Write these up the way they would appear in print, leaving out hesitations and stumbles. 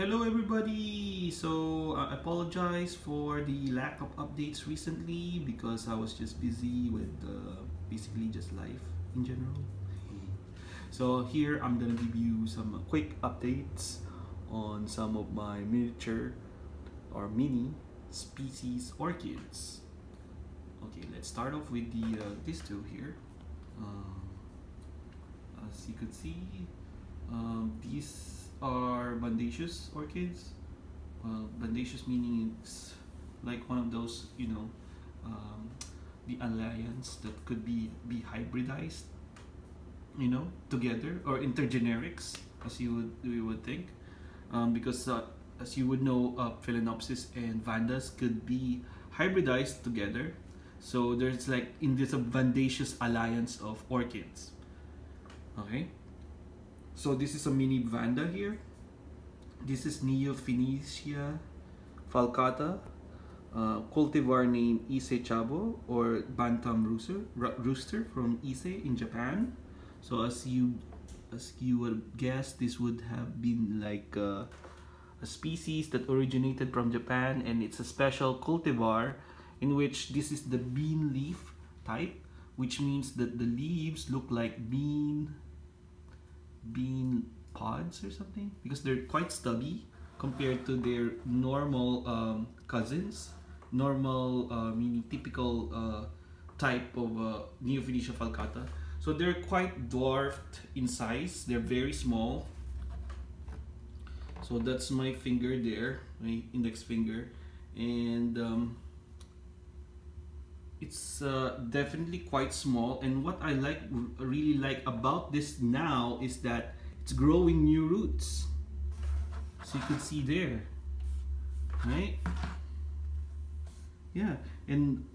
Hello everybody! So I apologize for the lack of updates recently because I was just busy with basically just life in general. So here I'm gonna give you some quick updates on some of my miniature or mini species orchids. Okay, let's start off with the these two here. As you can see, these are bandaceous orchids. Bandaceous meaning it's like one of those, the alliance that could be hybridized, together, or intergenerics, as you would think, because as you would know, Phalaenopsis and vandas could be hybridized together. So there's like in this a bandaceous alliance of orchids. Okay. So this is a mini vanda here. This is Neofinetia falcata, cultivar named Ise Chabo or Bantam rooster from Ise in Japan. So as you would guess, this would have been like a species that originated from Japan, and it's a special cultivar in which this is the bean leaf type, which means that the leaves look like bean pods or something, because they're quite stubby compared to their normal cousins, meaning typical type of Neofinetia falcata. So they're quite dwarfed in size, they're very small. So that's my finger there, my index finger, and it's definitely quite small. And what I really like about this now is that it's growing new roots. So you can see there, right? Yeah, and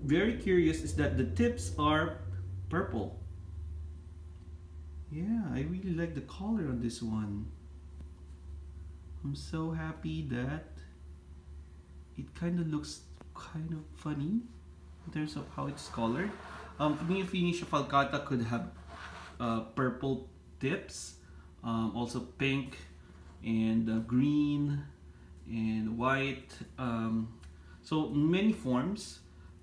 very curious is that the tips are purple. Yeah, I really like the color on this one. I'm so happy that it kind of looks kind of funny in terms of how it's colored. Neofinetia falcata could have purple tips, also pink and green and white. So many forms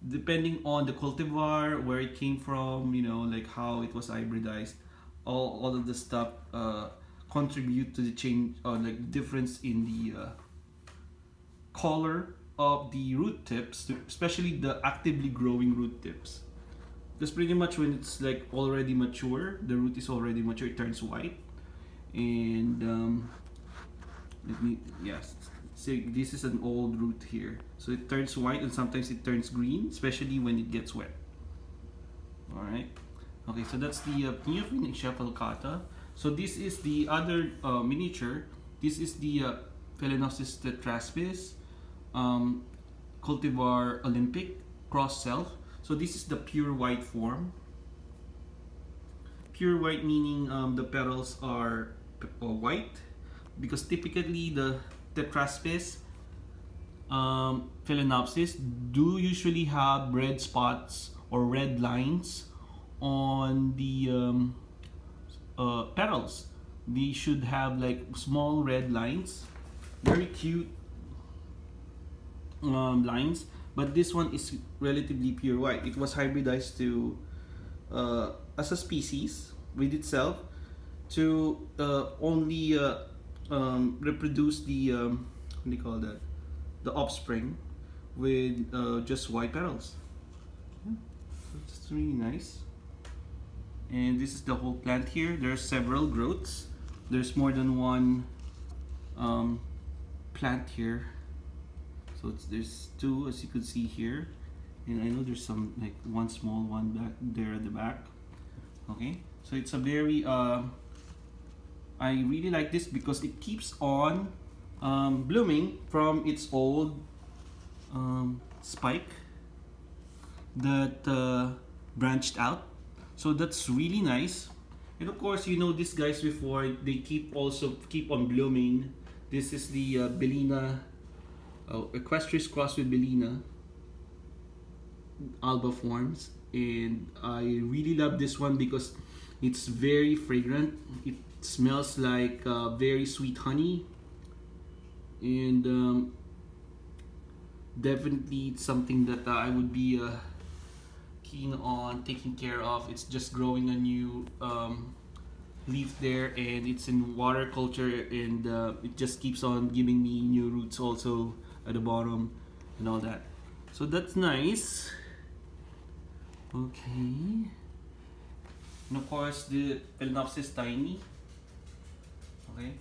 depending on the cultivar, where it came from, like how it was hybridized. All of the stuff contribute to the change, or like difference in the color of the root tips, especially the actively growing root tips. Because pretty much when it's like already mature, the root is already mature, it turns white. And say this is an old root here, so it turns white, and sometimes it turns green, especially when it gets wet. All right. Okay, so that's the Neofinetia falcata. So this is the other miniature. This is the Phalaenopsis tetraspis, cultivar Olympic cross self. So this is the pure white form. Pure white meaning the petals are white, because typically the tetraspis Phalaenopsis do usually have red spots or red lines on the petals. They should have like small red lines, very cute lines, but this one is relatively pure white. It was hybridized to as a species with itself to only reproduce the what do you call that, the offspring with just white petals. Yeah, it's really nice. And this is the whole plant here. There are several growths. There's more than one plant here. So there's two, as you can see here, and I know there's some like one small one back there at the back. Okay, so it's a very I really like this because it keeps on blooming from its old spike that branched out. So that's really nice. And of course, these guys before, they keep on blooming. This is the Bellina, Equestris crossed with Bellina alba forms, and I really love this one because it's very fragrant. It smells like very sweet honey, and definitely it's something that I would be keen on taking care of. It's just growing a new leaf there, and it's in water culture, and it just keeps on giving me new roots also at the bottom and all that. So that's nice. Okay, and of course the Phalaenopsis tiny, okay,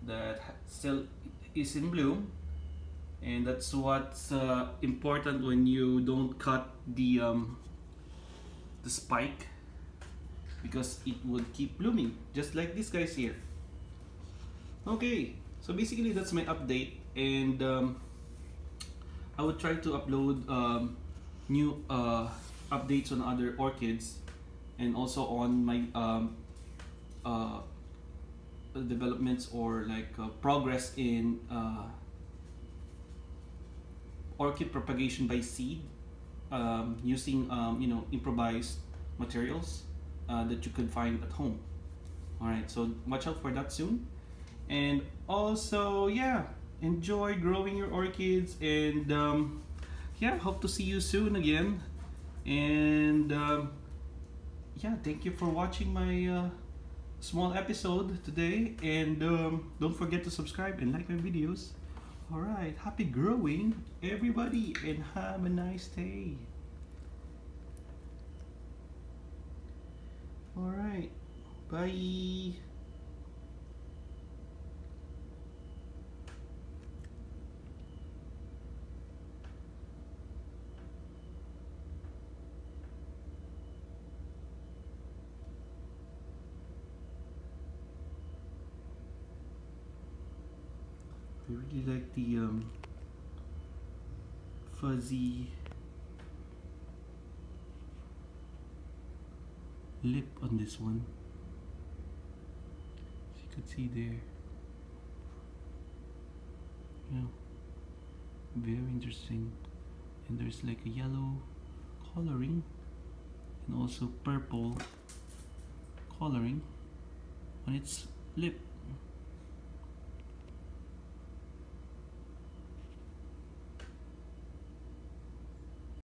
that still is in bloom, and that's what's important when you don't cut the spike, because it would keep blooming just like this guys here. Okay, so basically that's my update, and I would try to upload new updates on other orchids, and also on my developments, or like progress in orchid propagation by seed, using you know, improvised materials that you can find at home. Alright, so watch out for that soon. And also, yeah, enjoy growing your orchids, and yeah, hope to see you soon again. And yeah, thank you for watching my small episode today, and don't forget to subscribe and like my videos. Alright, happy growing everybody, and have a nice day. Alright, bye. I really like the fuzzy lip on this one. As you could see there. Yeah, very interesting. And there's like a yellow coloring, and also purple coloring on its lip.